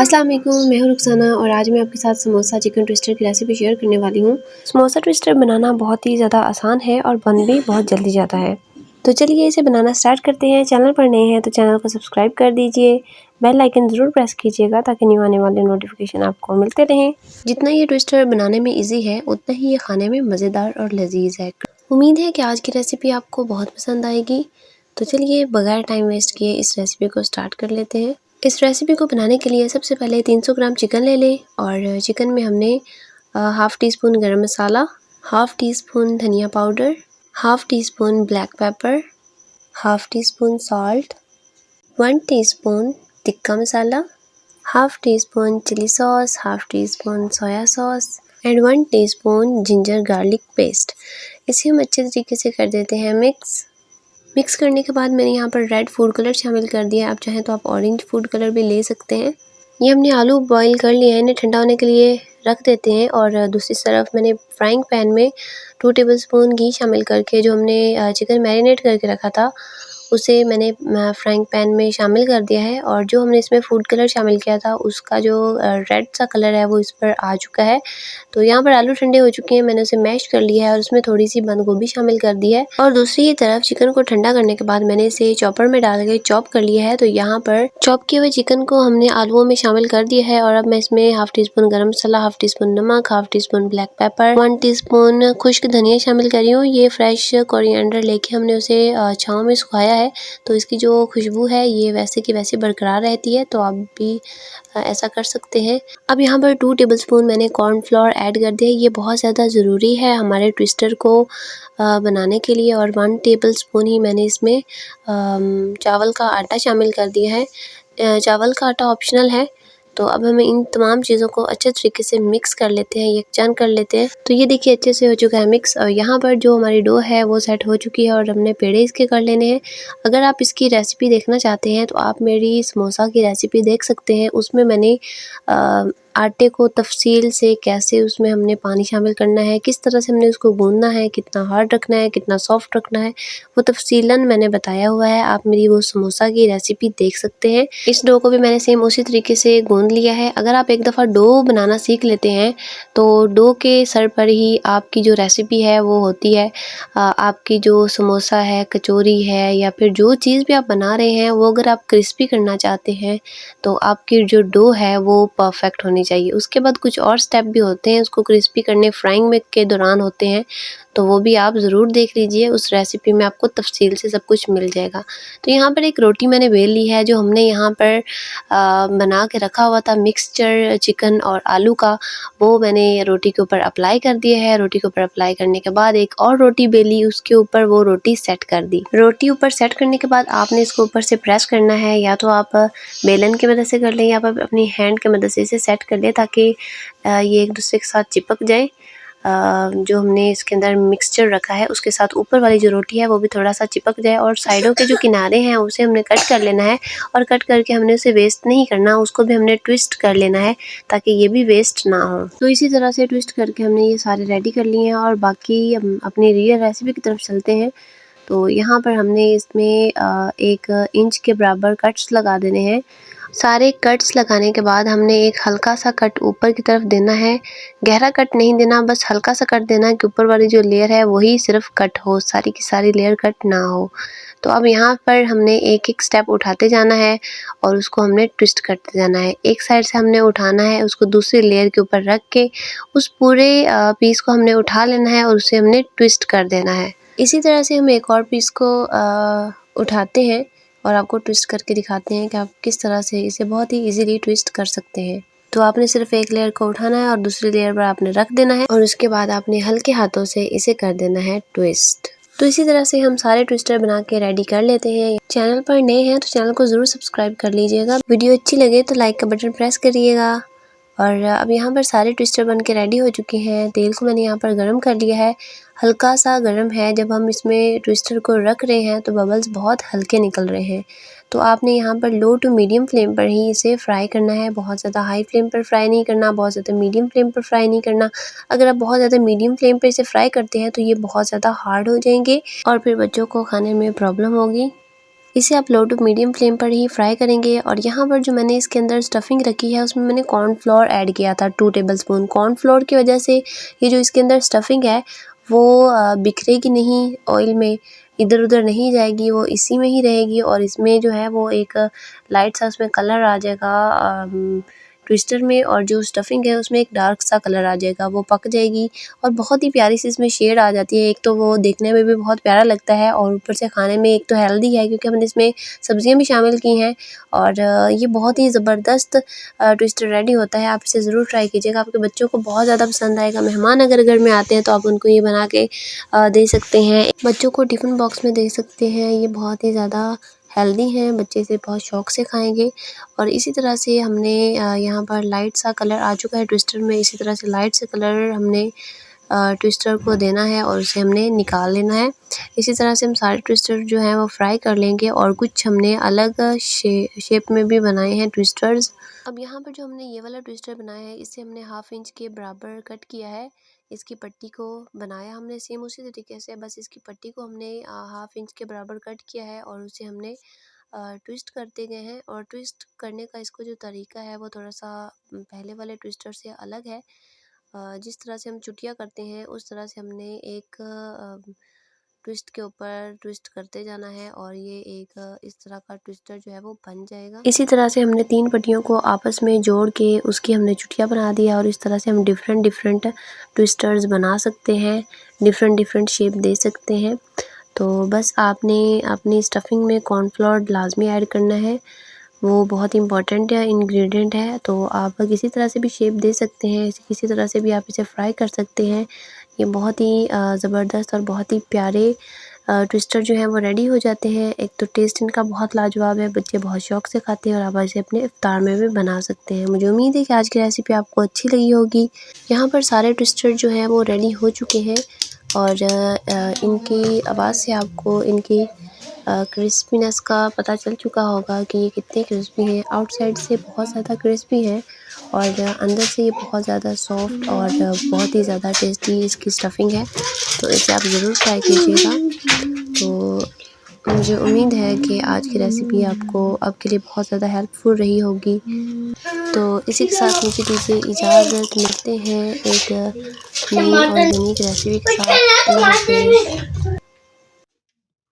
अस्सलाम वालेकुम, मैं हूँ रुखसाना और आज मैं आपके साथ समोसा चिकन ट्विस्टर की रेसिपी शेयर करने वाली हूँ। समोसा ट्विस्टर बनाना बहुत ही ज़्यादा आसान है और बन भी बहुत जल्दी जाता है। तो चलिए इसे बनाना स्टार्ट करते हैं। चैनल पर नए हैं तो चैनल को सब्सक्राइब कर दीजिए, बेल आइकन ज़रूर प्रेस कीजिएगा ताकि न्यू आने वाले नोटिफिकेशन आपको मिलते रहें। जितना ये ट्विस्टर बनाने में ईजी है उतना ही ये खाने में मज़ेदार और लजीज है। उम्मीद है कि आज की रेसिपी आपको बहुत पसंद आएगी। तो चलिए बगैर टाइम वेस्ट किए इस रेसिपी को स्टार्ट कर लेते हैं। इस रेसिपी को बनाने के लिए सबसे पहले 300 ग्राम चिकन ले लें और चिकन में हमने half teaspoon garam masala, half teaspoon धनिया powder, half teaspoon black pepper, half teaspoon salt, 1 teaspoon tikka masala, half teaspoon chilli sauce, half teaspoon soya sauce and 1 teaspoon ginger garlic paste. इसे हम अच्छे तरीके से कर देते हैं mix करने के बाद मैंने यहाँ पर रेड फूड कलर शामिल कर दिया है। आप चाहें तो आप ऑरेंज फूड कलर भी ले सकते हैं। ये हमने आलू बॉईल कर लिया है, इन्हें ठंडा होने के लिए रख देते हैं और दूसरी तरफ मैंने फ्राइंग पैन में 2 टेबलस्पून घी शामिल करके जो हमने चिकन मैरिनेट करके रखा था उसे मैंने फ्राइंग पैन में शामिल कर दिया है और जो हमने इसमें फूड कलर शामिल किया था उसका जो रेड सा कलर है वो इस पर आ चुका है। तो यहाँ पर आलू ठंडे हो चुके हैं, मैंने उसे मैश कर लिया है और उसमें थोड़ी सी बंद गोभी शामिल कर दी है और दूसरी ही तरफ चिकन को ठंडा करने के बाद मैंने इसे चॉपर में डाल के चॉप कर लिया है। तो यहाँ पर चॉप किए हुए चिकन को हमने आलूओं में शामिल कर दिया है और अब मैं इसमें half teaspoon garam masala, half tea spoon नमक, half teaspoon black paper, 1 teaspoon खुश्क धनिया शामिल कर रही हूँ। ये फ्रेश कोरिएंडर लेके हमने उसे छाँव में सुखाया है तो इसकी जो खुशबू है ये वैसे की वैसे बरकरार रहती है, तो आप भी ऐसा कर सकते हैं। अब यहाँ पर 2 टेबलस्पून मैंने कॉर्नफ्लोर ऐड कर दिया है। ये बहुत ज़्यादा ज़रूरी है हमारे ट्विस्टर को बनाने के लिए और 1 टेबलस्पून ही मैंने इसमें चावल का आटा शामिल कर दिया है। चावल का आटा ऑप्शनल है। तो अब हमें इन तमाम चीज़ों को अच्छे तरीके से मिक्स कर लेते हैं, यकजान कर लेते हैं। तो ये देखिए अच्छे से हो चुका है मिक्स और यहाँ पर जो हमारी डो है वो सेट हो चुकी है और हमने पेड़े इसके कर लेने हैं। अगर आप इसकी रेसिपी देखना चाहते हैं तो आप मेरी समोसा की रेसिपी देख सकते हैं। उसमें मैंने आटे को तफसील से कैसे उसमें हमने पानी शामिल करना है, किस तरह से हमने उसको गूंदना है, कितना हार्ड रखना है, कितना सॉफ्ट रखना है, वो तफसीलन मैंने बताया हुआ है। आप मेरी वो समोसा की रेसिपी देख सकते हैं। इस डो को भी मैंने सेम उसी तरीके से गूंद लिया है। अगर आप एक दफ़ा डो बनाना सीख लेते हैं तो डो के सर पर ही आपकी जो रेसिपी है वो होती है। आपकी जो समोसा है, कचौरी है या फिर जो चीज़ भी आप बना रहे हैं वो अगर आप क्रिस्पी करना चाहते हैं तो आपकी जो डो है वो परफेक्ट होनी चाहिए। उसके बाद कुछ और स्टेप भी होते हैं उसको क्रिस्पी करने फ्राइंग में के दौरान होते हैं, तो वो भी आप ज़रूर देख लीजिए। उस रेसिपी में आपको तफसील से सब कुछ मिल जाएगा। तो यहाँ पर एक रोटी मैंने बेल ली है जो हमने यहाँ पर बना के रखा हुआ था मिक्सचर चिकन और आलू का, वो मैंने रोटी के ऊपर अप्लाई कर दिया है। रोटी के ऊपर अप्लाई करने के बाद एक और रोटी बेली, उसके ऊपर वो रोटी सेट कर दी। रोटी ऊपर सेट करने के बाद आपने इसको ऊपर से प्रेस करना है, या तो आप बेलन की मदद से कर लें या आप अपनी हैंड की मदद से इसे सेट कर लें ताकि ये एक दूसरे के साथ चिपक जाए। जो हमने इसके अंदर मिक्सचर रखा है उसके साथ ऊपर वाली जो रोटी है वो भी थोड़ा सा चिपक जाए और साइडों के जो किनारे हैं उसे हमने कट कर लेना है और कट करके हमने उसे वेस्ट नहीं करना, उसको भी हमने ट्विस्ट कर लेना है ताकि ये भी वेस्ट ना हो। तो इसी तरह से ट्विस्ट करके हमने ये सारे रेडी कर लिए हैं और बाकी हम अपनी रियल रेसिपी की तरफ चलते हैं। तो यहाँ पर हमने इसमें 1 इंच के बराबर कट्स लगा देने हैं। सारे कट्स लगाने के बाद हमने एक हल्का सा कट ऊपर की तरफ देना है, गहरा कट नहीं देना, बस हल्का सा कट देना है कि ऊपर वाली जो लेयर है वही सिर्फ कट हो, सारी की सारी लेयर कट ना हो। तो अब यहाँ पर हमने एक एक स्टेप उठाते जाना है और उसको हमने ट्विस्ट करते जाना है। एक साइड से हमने उठाना है, उसको दूसरी लेयर के ऊपर रख के उस पूरे पीस को हमने उठा लेना है और उसे हमने ट्विस्ट कर देना है। इसी तरह से हम एक और पीस को उठाते हैं और आपको ट्विस्ट करके दिखाते हैं कि आप किस तरह से इसे बहुत ही इजीली ट्विस्ट कर सकते हैं। तो आपने सिर्फ एक लेयर को उठाना है और दूसरी लेयर पर आपने रख देना है और उसके बाद आपने हल्के हाथों से इसे कर देना है ट्विस्ट। तो इसी तरह से हम सारे ट्विस्टर बना के रेडी कर लेते हैं। चैनल पर नए हैं तो चैनल को ज़रूर सब्सक्राइब कर लीजिएगा। वीडियो अच्छी लगे तो लाइक का बटन प्रेस करिएगा। और अब यहाँ पर सारे ट्विस्टर बन के रेडी हो चुके हैं। तेल को मैंने यहाँ पर गर्म कर लिया है, हल्का सा गर्म है। जब हम इसमें ट्विस्टर को रख रहे हैं तो बबल्स बहुत हल्के निकल रहे हैं। तो आपने यहाँ पर लो टू मीडियम फ्लेम पर ही इसे फ्राई करना है, बहुत ज़्यादा हाई फ्लेम पर फ्राई नहीं करना, बहुत ज़्यादा मीडियम फ्लेम पर फ्राई नहीं करना। अगर आप बहुत ज़्यादा मीडियम फ्लेम पर इसे फ्राई करते हैं तो ये बहुत ज़्यादा हार्ड हो जाएंगे और फिर बच्चों को खाने में प्रॉब्लम होगी। इसे आप लो टू मीडियम फ्लेम पर ही फ्राई करेंगे। और यहाँ पर जो मैंने इसके अंदर स्टफिंग रखी है उसमें मैंने कॉर्नफ्लोर ऐड किया था 2 टेबलस्पून। कॉर्नफ्लोर की वजह से ये जो इसके अंदर स्टफिंग है वो बिखरेगी नहीं, ऑयल में इधर उधर नहीं जाएगी, वो इसी में ही रहेगी और इसमें जो है वो एक लाइट सा उसमें कलर आ जाएगा ट्विस्टर में, और जो स्टफिंग है उसमें एक डार्क सा कलर आ जाएगा, वो पक जाएगी और बहुत ही प्यारी सी इसमें शेड आ जाती है। एक तो वो देखने में भी बहुत प्यारा लगता है और ऊपर से खाने में एक तो हेल्दी है क्योंकि हमने इसमें सब्जियां भी शामिल की हैं। और ये बहुत ही ज़बरदस्त ट्विस्टर रेडी होता है। आप इसे ज़रूर ट्राई कीजिएगा, आपके बच्चों को बहुत ज़्यादा पसंद आएगा। मेहमान अगर घर में आते हैं तो आप उनको ये बना के दे सकते हैं, बच्चों को टिफ़िन बॉक्स में दे सकते हैं। ये बहुत ही ज़्यादा हेल्दी हैं, बच्चे इसे बहुत शौक से खाएंगे। और इसी तरह से हमने यहाँ पर लाइट सा कलर आ चुका है ट्विस्टर में, इसी तरह से लाइट से कलर हमने ट्विस्टर को देना है और उसे हमने निकाल लेना है। इसी तरह से हम सारे ट्विस्टर जो हैं वो फ्राई कर लेंगे और कुछ हमने अलग शेप में भी बनाए हैं ट्विस्टर्स। अब यहाँ पर जो हमने ये वाला ट्विस्टर बनाया है इसे हमने 1/2 इंच के बराबर कट किया है। इसकी पट्टी को बनाया हमने सेम उसी तरीके से, बस इसकी पट्टी को हमने 1/2 इंच के बराबर कट किया है और उसे हमने ट्विस्ट करते गए हैं। और ट्विस्ट करने का इसको जो तरीका है वो थोड़ा सा पहले वाले ट्विस्टर से अलग है। जिस तरह से हम चुटिया करते हैं उस तरह से हमने एक ट्विस्ट के ऊपर ट्विस्ट करते जाना है और ये एक इस तरह का ट्विस्टर जो है वो बन जाएगा। इसी तरह से हमने 3 पट्टियों को आपस में जोड़ के उसकी हमने चुटिया बना दिया और इस तरह से हम डिफरेंट डिफरेंट ट्विस्टर्स बना सकते हैं, डिफरेंट डिफरेंट शेप दे सकते हैं। तो बस आपने अपनी स्टफिंग में कॉर्नफ्लोर लाजमी ऐड करना है, वो बहुत इम्पॉर्टेंट इंग्रेडिएंट है। तो आप किसी तरह से भी शेप दे सकते हैं, किसी तरह से भी आप इसे फ्राई कर सकते हैं। ये बहुत ही ज़बरदस्त और बहुत ही प्यारे ट्विस्टर जो हैं वो रेडी हो जाते हैं। एक तो टेस्ट इनका बहुत लाजवाब है, बच्चे बहुत शौक से खाते हैं और आप इसे अपने इफ्तार में भी बना सकते हैं। मुझे उम्मीद है कि आज की रेसिपी आपको अच्छी लगी होगी। यहाँ पर सारे ट्विस्टर जो हैं वो रेडी हो चुके हैं और इनकी आवाज़ से आपको इनकी क्रिस्पीनेस का पता चल चुका होगा कि ये कितने क्रिस्पी हैं। आउटसाइड से बहुत ज़्यादा क्रिस्पी है और अंदर से ये बहुत ज़्यादा सॉफ्ट और बहुत ही ज़्यादा टेस्टी इसकी स्टफिंग है। तो इसे आप ज़रूर ट्राई कीजिएगा। तो मुझे उम्मीद है कि आज की रेसिपी आपके लिए बहुत ज़्यादा हेल्पफुल रही होगी। तो इसी के साथ मुझे दीजिए इजाज़त, मिलते हैं एक नई और यूनिक रेसिपी के साथ। अल्लाह हाफ़िज़।